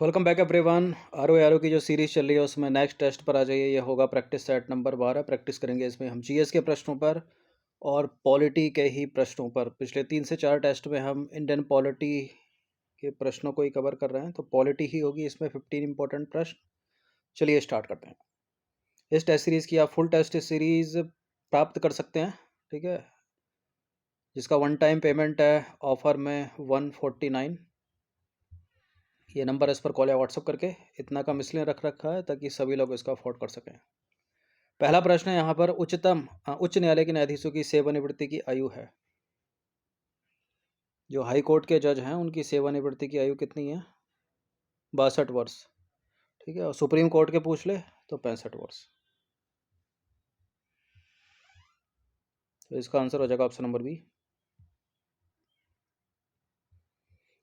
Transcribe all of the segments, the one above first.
Welcome back everyone. R O की जो series चल रही है उसमें नेक्स्ट टेस्ट पर आ जाइए। ये होगा प्रैक्टिस सेट नंबर 12। प्रैक्टिस करेंगे इसमें हम जीएस के प्रश्नों पर और पॉलिटी के ही प्रश्नों पर। पिछले 3 से 4 टेस्ट में हम इंडियन पॉलिटी के प्रश्नों को ही कवर कर रहे हैं, तो पॉलिटी ही होगी इसमें 15 इंपॉर्टेंट प्रश्न। चलिए स्टार्ट करते हैं। इस टेस्ट सीरीज की आप फुल टेस्ट सीरीज प्राप्त कर सकते हैं, ठीक है, जिसका वन टाइम पेमेंट है ऑफर में 149। ये नंबर इस पर कॉल या व्हाट्सअप करके इतना कम इसलिए रख रखा है ताकि सभी लोग इसका अफोर्ड कर सकें। पहला प्रश्न है यहाँ पर, उच्च न्यायालय के न्यायाधीशों की सेवानिवृत्ति की आयु है। जो हाई कोर्ट के जज हैं उनकी सेवानिवृत्ति की आयु कितनी है? 62 वर्ष। ठीक है, और सुप्रीम कोर्ट के पूछ ले तो 65 वर्ष। तो इसका आंसर हो जाएगा ऑप्शन नंबर बी।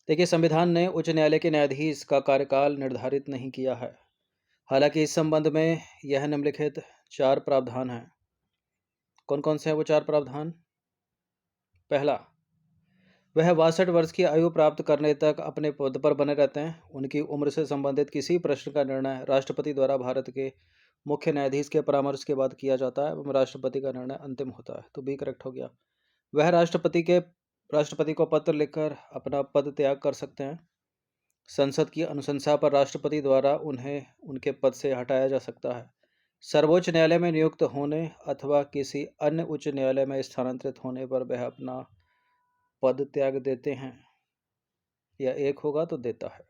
देखिए, संविधान ने उच्च न्यायालय के न्यायाधीश का कार्यकाल निर्धारित नहीं किया है। हालांकि इस संबंध में यह निम्नलिखित 4 प्रावधान हैं। कौन कौन से हैं वो 4 प्रावधान? पहला, वह 62 वर्ष की आयु प्राप्त करने तक अपने पद पर बने रहते हैं। उनकी उम्र से संबंधित किसी प्रश्न का निर्णय राष्ट्रपति द्वारा भारत के मुख्य न्यायाधीश के परामर्श के बाद किया जाता है एवं राष्ट्रपति का निर्णय अंतिम होता है। तो बी करेक्ट हो गया। वह राष्ट्रपति को पत्र लिखकर अपना पद त्याग कर सकते हैं। संसद की अनुशंसा पर राष्ट्रपति द्वारा उन्हें उनके पद से हटाया जा सकता है। सर्वोच्च न्यायालय में नियुक्त होने अथवा किसी अन्य उच्च न्यायालय में स्थानांतरित होने पर वह अपना पद त्याग देते हैं, या एक होगा तो देता है।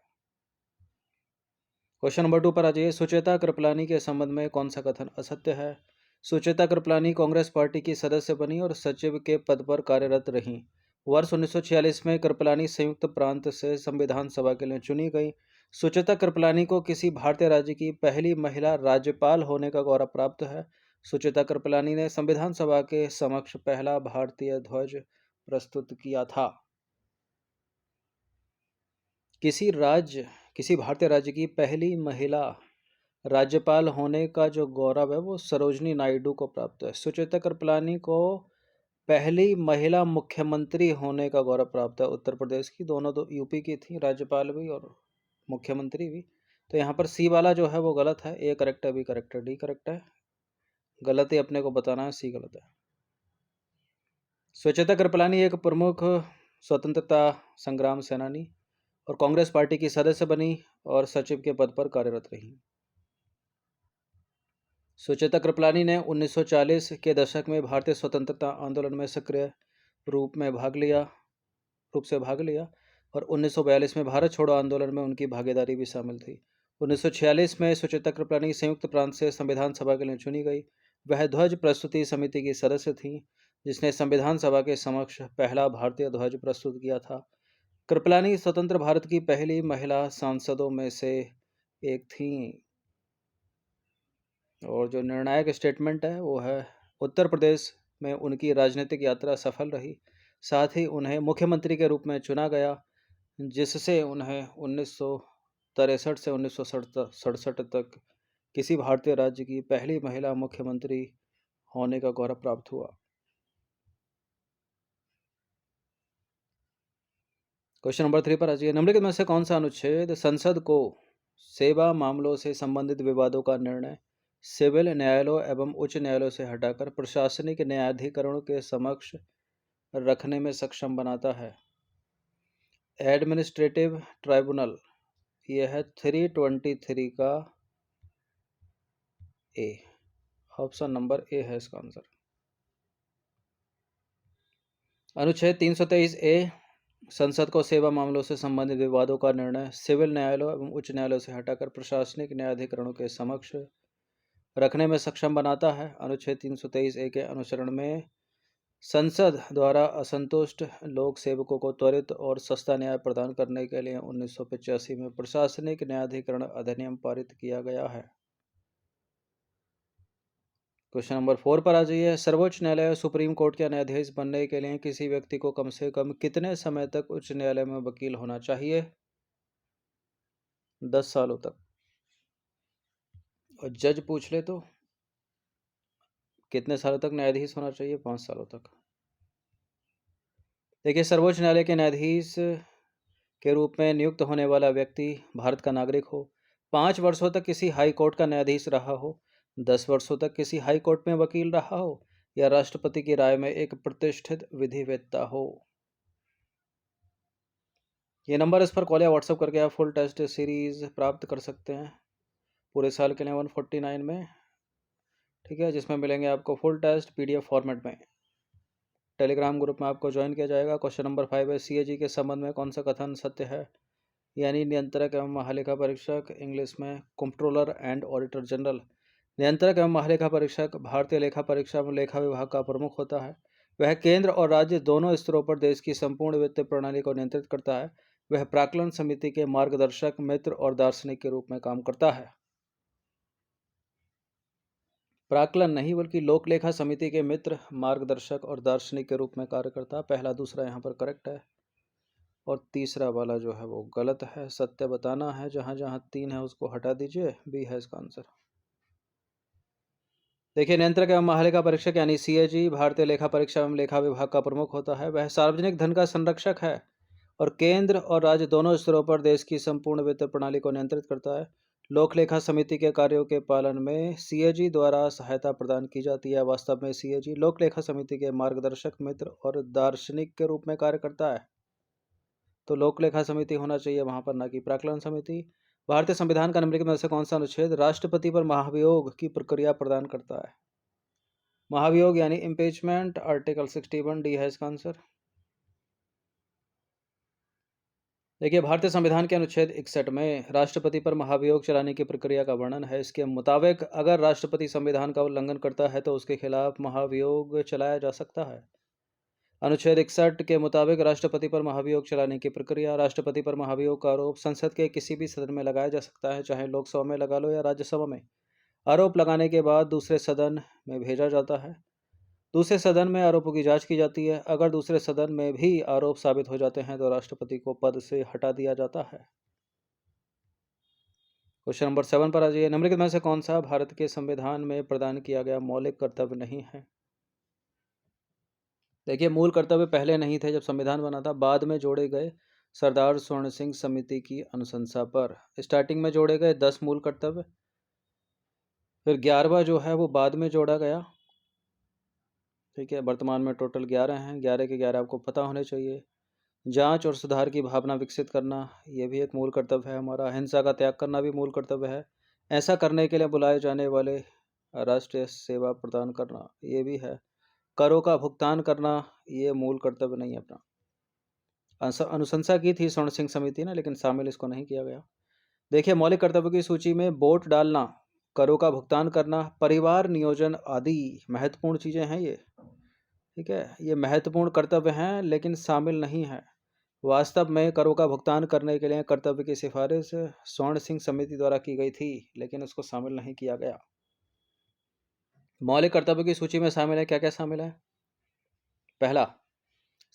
क्वेश्चन नंबर 2 पर आ जाइए। सुचेता कृपलानी के संबंध में कौन सा कथन असत्य है? सुचेता कृपलानी कांग्रेस पार्टी की सदस्य बनी और सचिव के पद पर कार्यरत रहीं। वर्ष 1946 में कृपलानी संयुक्त प्रांत से संविधान सभा के लिए चुनी गई। सुचेता कृपलानी को किसी भारतीय राज्य की पहली महिला राज्यपाल होने का गौरव प्राप्त है। सुचेता कृपलानी ने संविधान सभा के समक्ष पहला भारतीय ध्वज प्रस्तुत किया था। किसी भारतीय राज्य की पहली महिला राज्यपाल होने का जो गौरव है वो सरोजनी नायडू को प्राप्त है। सुचेता कृपलानी को पहली महिला मुख्यमंत्री होने का गौरव प्राप्त है उत्तर प्रदेश की। दोनों तो यूपी की थी, राज्यपाल भी और मुख्यमंत्री भी। तो यहाँ पर सी वाला जो है वो गलत है। ए करेक्ट है, बी करेक्ट है, डी करेक्ट है। गलत ही अपने को बताना है, सी गलत है। सुचेता कृपलानी एक प्रमुख स्वतंत्रता संग्राम सेनानी और कांग्रेस पार्टी की सदस्य बनी और सचिव के पद पर कार्यरत रही। सुचेता कृपलानी ने 1940 के दशक में भारतीय स्वतंत्रता आंदोलन में सक्रिय रूप से भाग लिया और 1942 में भारत छोड़ो आंदोलन में उनकी भागीदारी भी शामिल थी। 1946 में सुचेता कृपलानी संयुक्त प्रांत से संविधान सभा के लिए चुनी गई। वह ध्वज प्रस्तुति समिति की सदस्य थी जिसने संविधान सभा के समक्ष पहला भारतीय ध्वज प्रस्तुत किया था। कृपलानी स्वतंत्र भारत की पहली महिला सांसदों में से एक थी। और जो निर्णायक स्टेटमेंट है वो है, उत्तर प्रदेश में उनकी राजनीतिक यात्रा सफल रही। साथ ही उन्हें मुख्यमंत्री के रूप में चुना गया, जिससे उन्हें 1963 से 1967 तक किसी भारतीय राज्य की पहली महिला मुख्यमंत्री होने का गौरव प्राप्त हुआ। क्वेश्चन नंबर 3 पर आ जाइए। निम्नलिखित में से कौन सा अनुच्छेद संसद को सेवा मामलों से संबंधित विवादों का निर्णय सिविल न्यायालयों एवं उच्च न्यायालयों से हटाकर प्रशासनिक न्यायाधिकरणों के समक्ष रखने में सक्षम बनाता है? एडमिनिस्ट्रेटिव ट्राइब्यूनल, यह है 323 का ए। ऑप्शन नंबर ए है इसका आंसर। अनुच्छेद 323 ए, संसद को सेवा मामलों से संबंधित विवादों का निर्णय सिविल न्यायालयों एवं उच्च न्यायालयों से हटाकर प्रशासनिक न्यायाधिकरणों के समक्ष रखने में सक्षम बनाता है। अनुच्छेद 323 ए के अनुसरण में संसद द्वारा असंतुष्ट लोक सेवकों को त्वरित और सस्ता न्याय प्रदान करने के लिए 1985 में प्रशासनिक न्यायाधिकरण अधिनियम पारित किया गया है। क्वेश्चन नंबर 4 पर आ जाइए। सर्वोच्च न्यायालय सुप्रीम कोर्ट के न्यायाधीश बनने के लिए किसी व्यक्ति को कम से कम कितने समय तक उच्च न्यायालय में वकील होना चाहिए? 10 सालों तक। और जज पूछ ले तो कितने सालों तक न्यायाधीश होना चाहिए? 5 सालों तक। देखिए, सर्वोच्च न्यायालय के न्यायाधीश के रूप में नियुक्त होने वाला व्यक्ति भारत का नागरिक हो, 5 वर्षों तक किसी हाई कोर्ट का न्यायाधीश रहा हो, 10 वर्षों तक किसी हाई कोर्ट में वकील रहा हो, या राष्ट्रपति की राय में एक प्रतिष्ठित विधिवेत्ता हो। ये नंबर इस पर कॉल या व्हाट्सएप करके आप फुल टेस्ट सीरीज प्राप्त कर सकते हैं पूरे साल के लिए 149 में, ठीक है, जिसमें मिलेंगे आपको फुल टेस्ट पीडीएफ फॉर्मेट में। टेलीग्राम ग्रुप में आपको ज्वाइन किया जाएगा। क्वेश्चन नंबर 5 है, सीएजी के संबंध में कौन सा कथन सत्य है? यानी नियंत्रक एवं महालेखा परीक्षक, इंग्लिश में कंट्रोलर एंड ऑडिटर जनरल। नियंत्रक एवं महालेखा परीक्षक भारतीय लेखा परीक्षा एवं लेखा विभाग का प्रमुख होता है। वह केंद्र और राज्य दोनों स्तरों पर देश की संपूर्ण वित्तीय प्रणाली को नियंत्रित करता है। वह प्राक्कलन समिति के मार्गदर्शक, मित्र और दार्शनिक के रूप में काम करता है। प्राक्कलन नहीं बल्कि लोक लेखा समिति के मित्र, मार्गदर्शक और दार्शनिक के रूप में कार्य करता है। पहला दूसरा यहाँ पर करेक्ट है और तीसरा वाला जो है वो गलत है। सत्य बताना है, जहाँ जहाँ 3 है उसको हटा दीजिए। बी है इसका आंसर। देखिए, नियंत्रक एवं महालेखा परीक्षक यानी सीएजी भारतीय लेखा परीक्षा एवं लेखा विभाग का प्रमुख होता है। वह सार्वजनिक धन का संरक्षक है और केंद्र और राज्य दोनों स्तरों पर देश की संपूर्ण वित्तीय प्रणाली को नियंत्रित करता है। लोक लेखा समिति के कार्यों के पालन में सीएजी द्वारा सहायता प्रदान की जाती है। वास्तव में सीएजी लोक लेखा समिति के मार्गदर्शक, मित्र और दार्शनिक के रूप में कार्य करता है। तो लोक लेखा समिति होना चाहिए वहां पर, ना कि प्राक्कलन समिति। भारतीय संविधान का निम्नलिखित में से कौन सा अनुच्छेद राष्ट्रपति पर महाभियोग की प्रक्रिया प्रदान करता है? महाभियोग यानी इम्पीचमेंट, आर्टिकल 61 डी है इसका आंसर। देखिए, भारतीय संविधान के अनुच्छेद 61 में राष्ट्रपति पर महाभियोग चलाने की प्रक्रिया का वर्णन है। इसके मुताबिक अगर राष्ट्रपति संविधान का उल्लंघन करता है तो उसके खिलाफ महाभियोग चलाया जा सकता है। अनुच्छेद 61 के मुताबिक राष्ट्रपति पर महाभियोग चलाने की प्रक्रिया। राष्ट्रपति पर महाभियोग का आरोप संसद के किसी भी सदन में लगाया जा सकता है, चाहे लोकसभा में लगा लो या राज्यसभा में। आरोप लगाने के बाद दूसरे सदन में भेजा जाता है। दूसरे सदन में आरोपों की जांच की जाती है। अगर दूसरे सदन में भी आरोप साबित हो जाते हैं तो राष्ट्रपति को पद से हटा दिया जाता है। क्वेश्चन नंबर 7 पर आ जाइए। निम्नलिखित में से कौन सा भारत के संविधान में प्रदान किया गया मौलिक कर्तव्य नहीं है? देखिए, मूल कर्तव्य पहले नहीं थे जब संविधान बना था, बाद में जोड़े गए सरदार स्वर्ण सिंह समिति की अनुशंसा पर। स्टार्टिंग में जोड़े गए 10 मूल कर्तव्य, फिर 11वां जो है वो बाद में जोड़ा गया, ठीक है। वर्तमान में टोटल 11 हैं। 11 के 11 आपको पता होने चाहिए। जांच और सुधार की भावना विकसित करना, ये भी एक मूल कर्तव्य है हमारा। हिंसा का त्याग करना भी मूल कर्तव्य है। ऐसा करने के लिए बुलाए जाने वाले राष्ट्रीय सेवा प्रदान करना, ये भी है। करों का भुगतान करना, ये मूल कर्तव्य नहीं है अपना। अनुशंसा की थी स्वर्ण सिंह समिति ने, लेकिन शामिल इसको नहीं किया गया। देखिए, मौलिक कर्तव्य की सूची में वोट डालना, करों का भुगतान करना, परिवार नियोजन आदि महत्वपूर्ण चीजें हैं ये, ठीक है। ये महत्वपूर्ण कर्तव्य हैं लेकिन शामिल नहीं है। वास्तव में करों का भुगतान करने के लिए कर्तव्य की सिफारिश स्वर्ण सिंह समिति द्वारा की गई थी, लेकिन उसको शामिल नहीं किया गया। मौलिक कर्तव्य की सूची में शामिल है, क्या क्या शामिल है? पहला,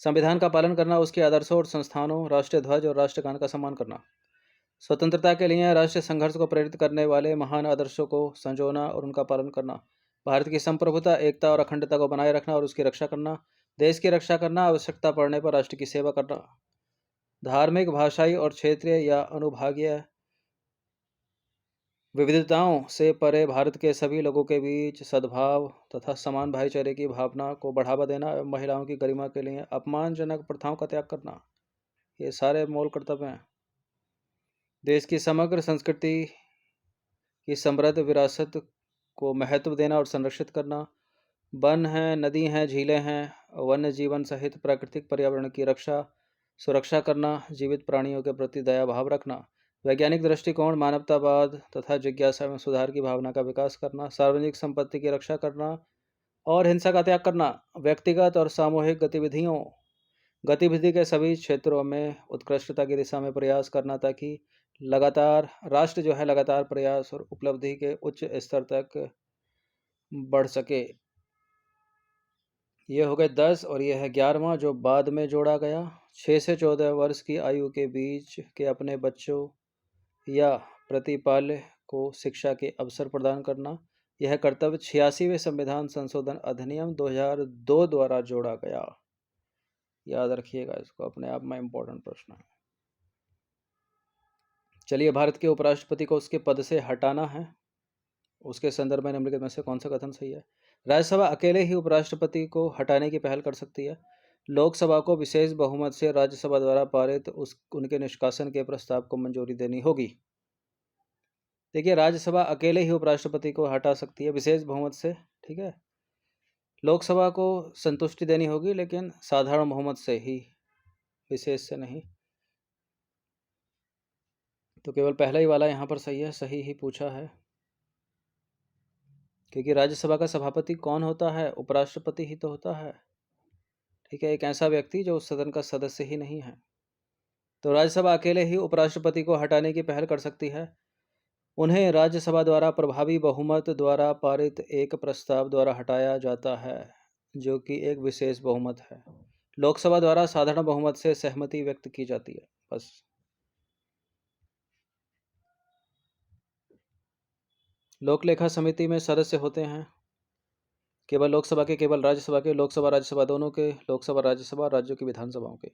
संविधान का पालन करना, उसके आदर्शों और संस्थानों, राष्ट्रीय ध्वज और राष्ट्रगान का सम्मान करना। स्वतंत्रता के लिए राष्ट्रीय संघर्ष को प्रेरित करने वाले महान आदर्शों को संजोना और उनका पालन करना। भारत की संप्रभुता, एकता और अखंडता को बनाए रखना और उसकी रक्षा करना। देश की रक्षा करना, आवश्यकता पड़ने पर राष्ट्र की सेवा करना। धार्मिक, भाषाई और क्षेत्रीय या अनुभागीय विविधताओं से परे भारत के सभी लोगों के बीच सद्भाव तथा समान भाईचारे की भावना को बढ़ावा देना एवं महिलाओं की गरिमा के लिए अपमानजनक प्रथाओं का त्याग करना, ये सारे मूल कर्तव्य हैं। देश की समग्र संस्कृति की समृद्ध विरासत को महत्व देना और संरक्षित करना। वन हैं, नदी हैं, झीलें हैं, वन्य जीवन सहित प्राकृतिक पर्यावरण की रक्षा सुरक्षा करना। जीवित प्राणियों के प्रति दया भाव रखना। वैज्ञानिक दृष्टिकोण, मानवतावाद तथा जिज्ञासा में सुधार की भावना का विकास करना। सार्वजनिक संपत्ति की रक्षा करना और हिंसा का त्याग करना। व्यक्तिगत और सामूहिक गतिविधि के सभी क्षेत्रों में उत्कृष्टता की दिशा में प्रयास करना, ताकि लगातार राष्ट्र जो है लगातार प्रयास और उपलब्धि के उच्च स्तर तक बढ़ सके। ये हो गए 10 और ये है 11वां जो बाद में जोड़ा गया। 6 से 14 वर्ष की आयु के बीच के अपने बच्चों या प्रतिपाल्य को शिक्षा के अवसर प्रदान करना। यह कर्तव्य 86वें संविधान संशोधन अधिनियम 2002 द्वारा जोड़ा गया। याद रखिएगा इसको, अपने आप में इम्पोर्टेंट प्रश्न है। चलिए, भारत के उपराष्ट्रपति को उसके पद से हटाना है, उसके संदर्भ में निम्नलिखित में से कौन सा कथन सही है? राज्यसभा अकेले ही उपराष्ट्रपति को हटाने की पहल कर सकती है। लोकसभा को विशेष बहुमत से राज्यसभा द्वारा पारित उनके निष्कासन के प्रस्ताव को मंजूरी देनी होगी। देखिए, राज्यसभा अकेले ही उपराष्ट्रपति को हटा सकती है विशेष बहुमत से, ठीक है। लोकसभा को संतुष्टि देनी होगी, लेकिन साधारण बहुमत से ही, विशेष से नहीं। तो केवल पहला ही वाला यहाँ पर सही है, सही ही पूछा है, क्योंकि राज्यसभा का सभापति कौन होता है? उपराष्ट्रपति ही तो होता है, ठीक है, एक ऐसा व्यक्ति जो उस सदन का सदस्य ही नहीं है। तो राज्यसभा अकेले ही उपराष्ट्रपति को हटाने की पहल कर सकती है। उन्हें राज्यसभा द्वारा प्रभावी बहुमत द्वारा पारित एक प्रस्ताव द्वारा हटाया जाता है, जो कि एक विशेष बहुमत है। लोकसभा द्वारा साधारण बहुमत से सहमति व्यक्त की जाती है, बस। लोकलेखा समिति में सदस्य होते हैं केवल लोकसभा के, केवल राज्यसभा के, लोकसभा राज्यसभा दोनों के, लोकसभा राज्यसभा राज्यों की विधानसभाओं के।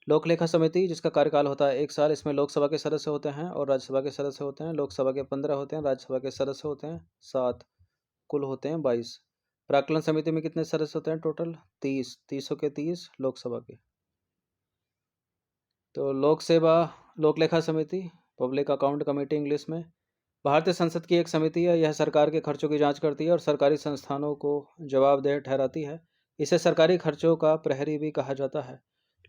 लोकलेखा समिति जिसका कार्यकाल होता है 1 साल, इसमें लोकसभा के सदस्य होते हैं और राज्यसभा के सदस्य होते हैं। लोकसभा के 15 होते हैं, राज्यसभा के सदस्य होते हैं 7, कुल होते हैं 22। प्राक्कलन समिति में कितने सदस्य होते हैं? टोटल 30, 30 के 30 लोकसभा के। तो लोकलेखा समिति, पब्लिक अकाउंट कमेटी इंग्लिश में, भारतीय संसद की एक समिति है। यह सरकार के खर्चों की जांच करती है और सरकारी संस्थानों को जवाबदेह ठहराती है। इसे सरकारी खर्चों का प्रहरी भी कहा जाता है।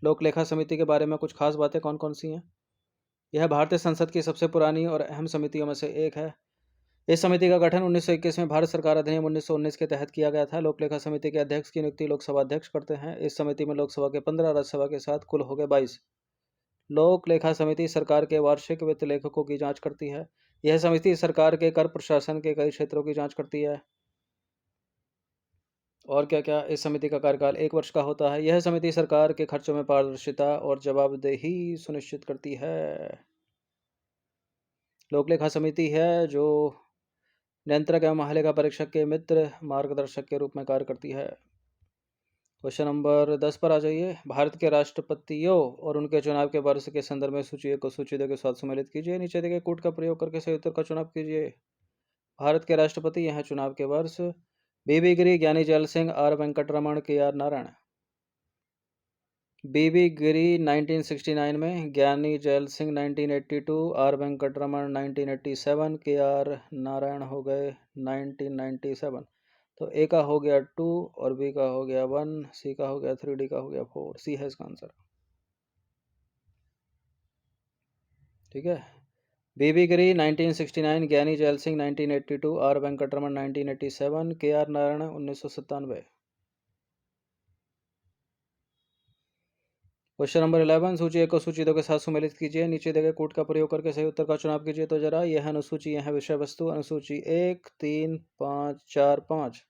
लोकलेखा समिति के बारे में कुछ खास बातें कौन कौन सी हैं? यह भारतीय संसद की सबसे पुरानी और अहम समितियों में से एक है। इस समिति का गठन 1921 में भारत सरकार अधिनियम 1919 के तहत किया गया था। लोकलेखा समिति के अध्यक्ष की नियुक्ति लोकसभा अध्यक्ष करते हैं। इस समिति में लोकसभा के 15, राज्यसभा के साथ कुल हो गए 22। लोकलेखा समिति सरकार के वार्षिक वित्त लेखकों की जांच करती है। यह समिति सरकार के कर प्रशासन के कई क्षेत्रों की जांच करती है। और क्या क्या? इस समिति का कार्यकाल 1 वर्ष का होता है। यह समिति सरकार के खर्चों में पारदर्शिता और जवाबदेही सुनिश्चित करती है। लोकलेखा समिति है जो नियंत्रक एवं महालेखा परीक्षक के मित्र मार्गदर्शक के रूप में कार्य करती है। क्वेश्चन नंबर 10 पर आ जाइए। भारत के राष्ट्रपतियों और उनके चुनाव के वर्ष के संदर्भ में सूची को सूची दे के साथ सम्मिलित कीजिए। नीचे दिए गए कूट का प्रयोग करके सही उत्तर का चुनाव कीजिए। भारत के राष्ट्रपति यह चुनाव के वर्ष: बीबी गिरी, ज्ञानी जैल सिंह, आर वेंकटरमण, के आर नारायण। बीबी गिरी 1969 में, ज्ञानी जैल सिंह 1982, आर वेंकटरमण 1987, के आर नारायण हो गए 1997। तो ए का हो गया 2 और बी का हो गया 1, सी का हो गया 3, डी का हो गया 4। सी है इसका आंसर, ठीक है। बीबी गिरी 1969, ज्ञानी जैल सिंह 1982, आर वेंकटरमण 1987, के आर नारायण 1997। क्वेश्चन नंबर 11, सूची 1 को सूची 2 के साथ सम्मिलित कीजिए। नीचे दिए गए कूट का प्रयोग करके सही उत्तर का चुनाव कीजिए। तो जरा यह अनुसूची, यह विषय वस्तु, अनुसूची 1, 3, 5, 4, 5।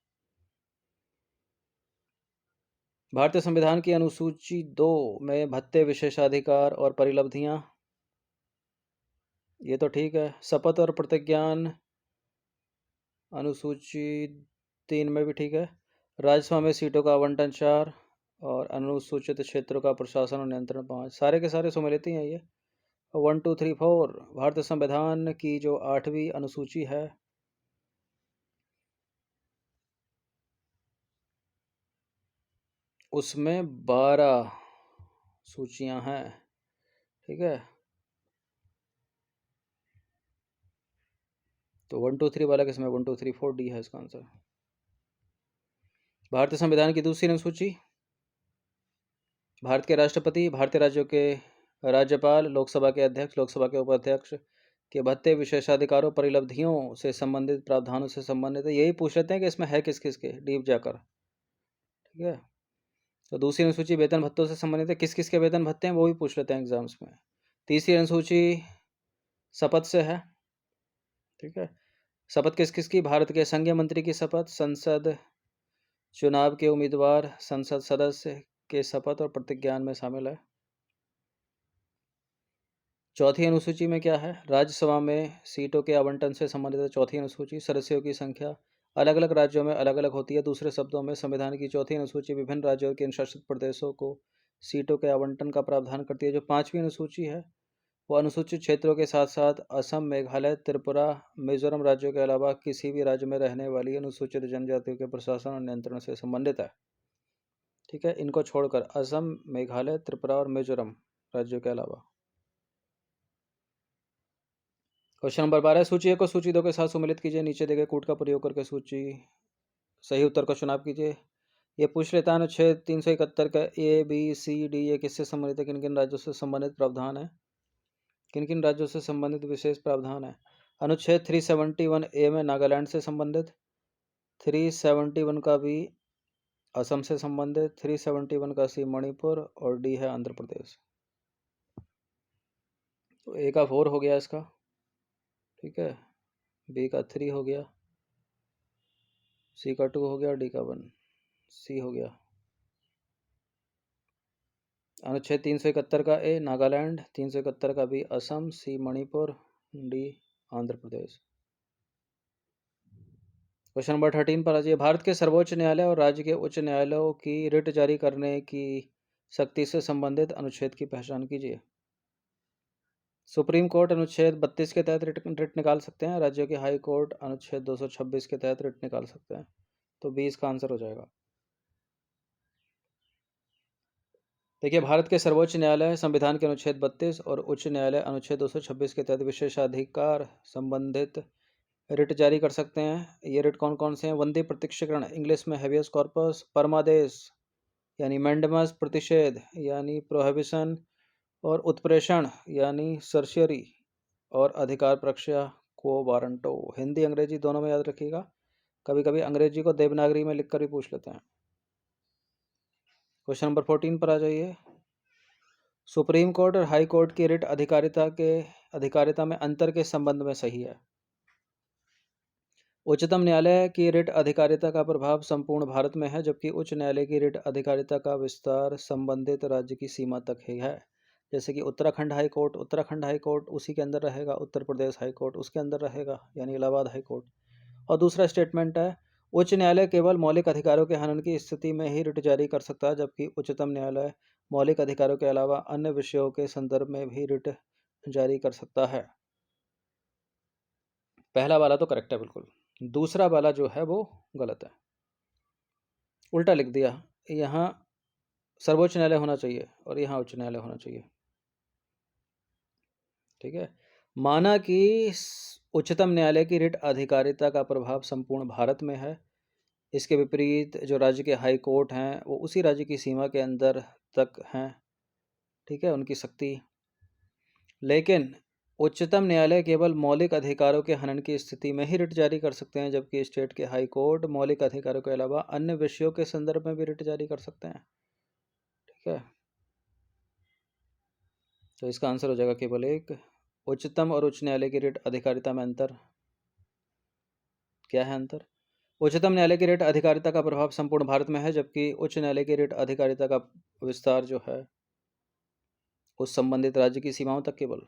भारतीय संविधान की अनुसूची 2 में भत्ते, विशेषाधिकार और परिलब्धियां, ये तो ठीक है। शपथ और प्रतिज्ञान अनुसूची 3 में भी ठीक है। राज्यसभा में सीटों का आवंटन 4 और अनुसूचित क्षेत्रों का प्रशासन और नियंत्रण 5। सारे के सारे सम्मिलित ही हैं ये। 1, 2, 3, 4। भारतीय संविधान की जो 8वीं अनुसूची है, उसमें 12 सूचियां हैं, ठीक है। तो 1, 2, 3 वाला किसमें? 1, 2, 3, 4, डी है इसका आंसर। भारतीय संविधान की दूसरी अनुसूची: भारत के राष्ट्रपति, भारतीय राज्यों के राज्यपाल, लोकसभा के अध्यक्ष, लोकसभा के उपाध्यक्ष के भत्ते, विशेषाधिकारों, परिलब्धियों से संबंधित प्रावधानों से संबंधित है। यही पूछ लेते हैं कि इसमें है किस किस के, डीप जाकर, ठीक है। तो दूसरी अनुसूची वेतन भत्तों से संबंधित है, किस किस के वेतन भत्ते हैं वो भी पूछ लेते हैं एग्जाम्स में। तीसरी अनुसूची शपथ से है, ठीक है। शपथ किस किस की? भारत के संघीय मंत्री की शपथ, संसद चुनाव के उम्मीदवार, संसद सदस्य के शपथ और प्रतिज्ञान में शामिल है। चौथी अनुसूची में क्या है? राज्यसभा में सीटों के आवंटन से संबंधित है चौथी अनुसूची। सदस्यों की संख्या अलग अलग राज्यों में अलग अलग होती है। दूसरे शब्दों में संविधान की चौथी अनुसूची विभिन्न राज्यों और केंद्र शासित प्रदेशों को सीटों के आवंटन का प्रावधान करती है। जो 5वीं अनुसूची है वो अनुसूचित क्षेत्रों के साथ साथ असम, मेघालय, त्रिपुरा, मिजोरम राज्यों के अलावा किसी भी राज्य में रहने वाली अनुसूचित जनजातियों के प्रशासन और नियंत्रण से संबंधित है। ठीक है, इनको छोड़कर असम, मेघालय, त्रिपुरा और मिजोरम राज्यों के अलावा। क्वेश्चन नंबर 12, सूची ए को सूची 2 के साथ सम्मिलित कीजिए। नीचे दिए गए कूट का प्रयोग करके सूची सही उत्तर का चुनाव कीजिए। ये पूछ लेता है अनुच्छेद 371 का ए, बी, सी, डी ये किससे संबंधित है, किन किन राज्यों से संबंधित प्रावधान है, किन किन राज्यों से संबंधित विशेष प्रावधान है। अनुच्छेद 371 ए में नागालैंड से संबंधित, 371 का बी असम से संबंधित, 371 का सी मणिपुर और डी है आंध्र प्रदेश। तो ए का 4 हो गया इसका, ठीक है, बी का 3 हो गया, सी का 2 हो गया, डी का 1, सी हो गया। अनुच्छेद 371 का ए नागालैंड, 371 का बी असम, सी Manipur, D Andhra Pradesh. Question number 13 पर आ जाइए। भारत के सर्वोच्च न्यायालय और राज्य के उच्च न्यायालयों की रिट जारी करने की शक्ति से संबंधित अनुच्छेद की पहचान कीजिए। सुप्रीम कोर्ट अनुच्छेद 32 के तहत रिट निकाल सकते हैं, राज्यों के हाई कोर्ट अनुच्छेद 226 के तहत रिट निकाल सकते हैं। तो बी इसका आंसर हो जाएगा। देखिए, भारत के सर्वोच्च न्यायालय संविधान के अनुच्छेद 32 और उच्च न्यायालय अनुच्छेद 226 के तहत विशेषाधिकार संबंधित रिट जारी कर सकते हैं। ये रिट कौन कौन से हैं? वंदे प्रत्यक्षीकरण, इंग्लिश में हेबियस कॉर्पस, परमादेश यानी मैंडेमस, प्रतिषेध यानी प्रोहिबिशन, और उत्प्रेषण यानी सर्शियरी, और अधिकार प्रक्रिया को वारंटो। हिंदी अंग्रेजी दोनों में याद रखिएगा, कभी कभी अंग्रेजी को देवनागरी में लिखकर भी पूछ लेते हैं। क्वेश्चन नंबर 14 पर आ जाइए। सुप्रीम कोर्ट और हाई कोर्ट की रिट अधिकारिता में अंतर के संबंध में सही है। उच्चतम न्यायालय की रिट अधिकारिता का प्रभाव संपूर्ण भारत में है, जबकि उच्च न्यायालय की रिट अधिकारिता का विस्तार संबंधित राज्य की सीमा तक ही है। जैसे कि उत्तराखंड हाई कोर्ट उसी के अंदर रहेगा, उत्तर प्रदेश हाई कोर्ट उसके अंदर रहेगा, यानी इलाहाबाद हाई कोर्ट। और दूसरा स्टेटमेंट है, उच्च न्यायालय केवल मौलिक अधिकारों के हनन की स्थिति में ही रिट जारी कर सकता है, जबकि उच्चतम न्यायालय मौलिक अधिकारों के अलावा अन्य विषयों के संदर्भ में भी रिट जारी कर सकता है। पहला वाला तो करेक्ट है बिल्कुल, दूसरा वाला जो है वो गलत है, उल्टा लिख दिया। यहाँ सर्वोच्च न्यायालय होना चाहिए और यहाँ उच्च न्यायालय होना चाहिए। ठीक है, माना कि उच्चतम न्यायालय की रिट अधिकारिता का प्रभाव संपूर्ण भारत में है, इसके विपरीत जो राज्य के हाई कोर्ट हैं वो उसी राज्य की सीमा के अंदर तक हैं, ठीक है, उनकी शक्ति। लेकिन उच्चतम न्यायालय केवल मौलिक अधिकारों के हनन की स्थिति में ही रिट जारी कर सकते हैं, जबकि स्टेट के हाई कोर्ट मौलिक अधिकारों के अलावा अन्य विषयों के संदर्भ में भी रिट जारी कर सकते हैं। ठीक है, तो इसका आंसर हो जाएगा केवल एक। उच्चतम और उच्च न्यायालय की रिट अधिकारिता में अंतर क्या है? अंतर, उच्चतम न्यायालय की रिट अधिकारिता का प्रभाव संपूर्ण भारत में है, जबकि उच्च न्यायालय की रिट अधिकारिता का विस्तार जो है उस संबंधित राज्य की सीमाओं तक केवल।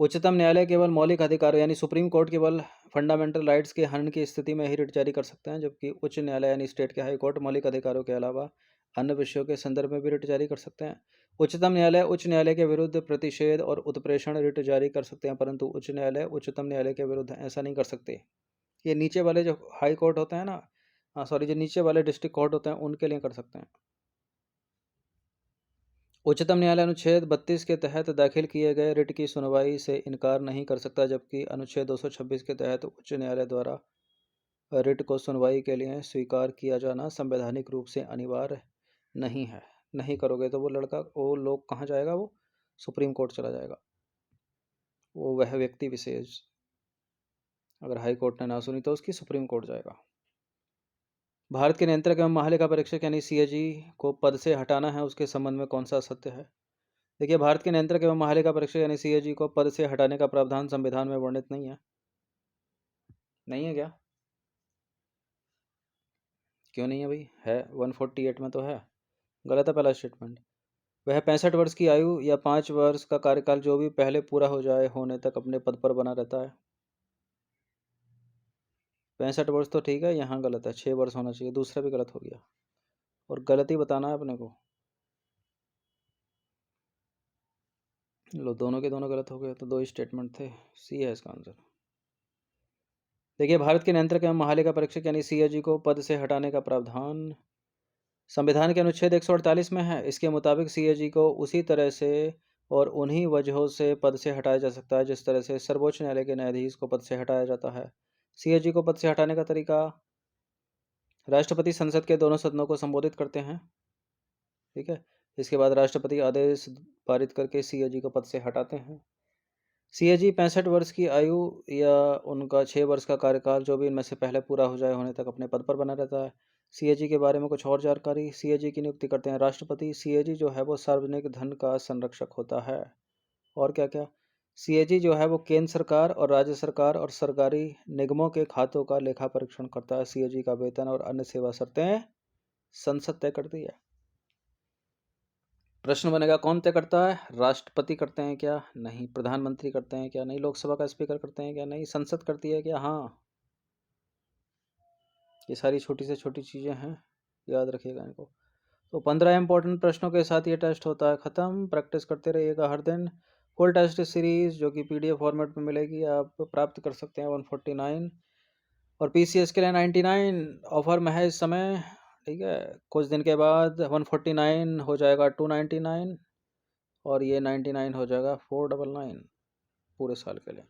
उच्चतम न्यायालय केवल मौलिक अधिकारों यानी सुप्रीम कोर्ट केवल फंडामेंटल राइट्स के हनन की स्थिति में ही रिट जारी कर सकते हैं, जबकि उच्च न्यायालय यानी स्टेट के हाई कोर्ट मौलिक अधिकारों के अलावा अन्य विषयों के संदर्भ में भी रिट जारी कर सकते हैं। उच्चतम न्यायालय उच्च न्यायालय के विरुद्ध प्रतिषेध और उत्प्रेषण रिट जारी कर सकते हैं, परंतु उच्च न्यायालय उच्चतम न्यायालय के विरुद्ध ऐसा नहीं कर सकते। ये नीचे वाले जो हाई कोर्ट होते हैं ना, सॉरी, जो नीचे वाले डिस्ट्रिक्ट कोर्ट होते हैं उनके लिए कर सकते हैं। उच्चतम न्यायालय अनुच्छेद 32 के तहत दाखिल किए गए रिट की सुनवाई से इनकार नहीं कर सकता, जबकि अनुच्छेद 226 के तहत उच्च न्यायालय द्वारा रिट को सुनवाई के लिए स्वीकार किया जाना संवैधानिक रूप से अनिवार्य नहीं है। नहीं करोगे तो वो लोग कहाँ जाएगा? वो सुप्रीम कोर्ट चला जाएगा, वह व्यक्ति विशेष। अगर हाई कोर्ट ने ना सुनी तो उसकी सुप्रीम कोर्ट जाएगा। भारत के नियंत्रक एवं महालेखा परीक्षक यानी सीएजी को पद से हटाना है, उसके संबंध में कौन सा सत्य है? देखिए, भारत के नियंत्रक एवं महालेखा परीक्षक यानी सीएजी को पद से हटाने का प्रावधान संविधान में वर्णित नहीं है। नहीं है क्या? क्यों नहीं है भाई? है, 148 में तो है। गलत है पहला स्टेटमेंट। वह 65 वर्ष की आयु या 5 वर्ष का कार्यकाल जो भी पहले पूरा हो जाए होने तक अपने पद पर बना रहता है। 65 वर्ष तो ठीक है, यहाँ गलत है, 6 वर्ष होना चाहिए, दूसरा भी गलत हो गया, और गलत ही बताना है अपने को। लो, दोनों के दोनों गलत हो गए, तो 2 स्टेटमेंट थे। सी है इसका आंसर। देखिए, भारत के नियंत्रक एवं महालेखा परीक्षक यानी सीएजी को पद से हटाने का प्रावधान संविधान के अनुच्छेद 148 में है। इसके मुताबिक सीएजी को उसी तरह से और उन्हीं वजहों से पद से हटाया जा सकता है जिस तरह से सर्वोच्च न्यायालय के न्यायाधीश को पद से हटाया जाता है। सीएजी को पद से हटाने का तरीका, राष्ट्रपति संसद के दोनों सदनों को संबोधित करते हैं, ठीक है। इसके बाद राष्ट्रपति आदेश पारित करके सीएजी को पद से हटाते हैं। सीएजी 65 वर्ष की आयु या उनका 6 वर्ष का कार्यकाल जो भी इनमें से पहले पूरा हो जाए होने तक अपने पद पर बना रहता है। सीएजी के बारे में कुछ और जानकारी, सीएजी की नियुक्ति करते हैं राष्ट्रपति। सीएजी जो है वो सार्वजनिक धन का संरक्षक होता है। और क्या क्या, सीएजी जो है वो केंद्र सरकार और राज्य सरकार और सरकारी निगमों के खातों का लेखा परीक्षण करता है। सीएजी का वेतन और अन्य सेवा शर्तें संसद तय करती है। प्रश्न बनेगा, कौन तय करता है? राष्ट्रपति करते हैं क्या? नहीं। प्रधानमंत्री करते हैं क्या? नहीं। लोकसभा का स्पीकर करते हैं क्या? नहीं। संसद करती है क्या? हाँ। ये सारी छोटी से छोटी चीज़ें हैं, याद रखिएगा इनको। तो 15 इंपॉर्टेंट प्रश्नों के साथ ये टेस्ट होता है ख़त्म। प्रैक्टिस करते रहिएगा हर दिन। फुल टेस्ट सीरीज़ जो कि PDF फॉर्मेट में मिलेगी, आप प्राप्त कर सकते हैं 149, और PCS के लिए 99 ऑफर में है इस समय, ठीक है। कुछ दिन के बाद 149 हो जाएगा 299, और ये 99 हो जाएगा 499 पूरे साल के लिए।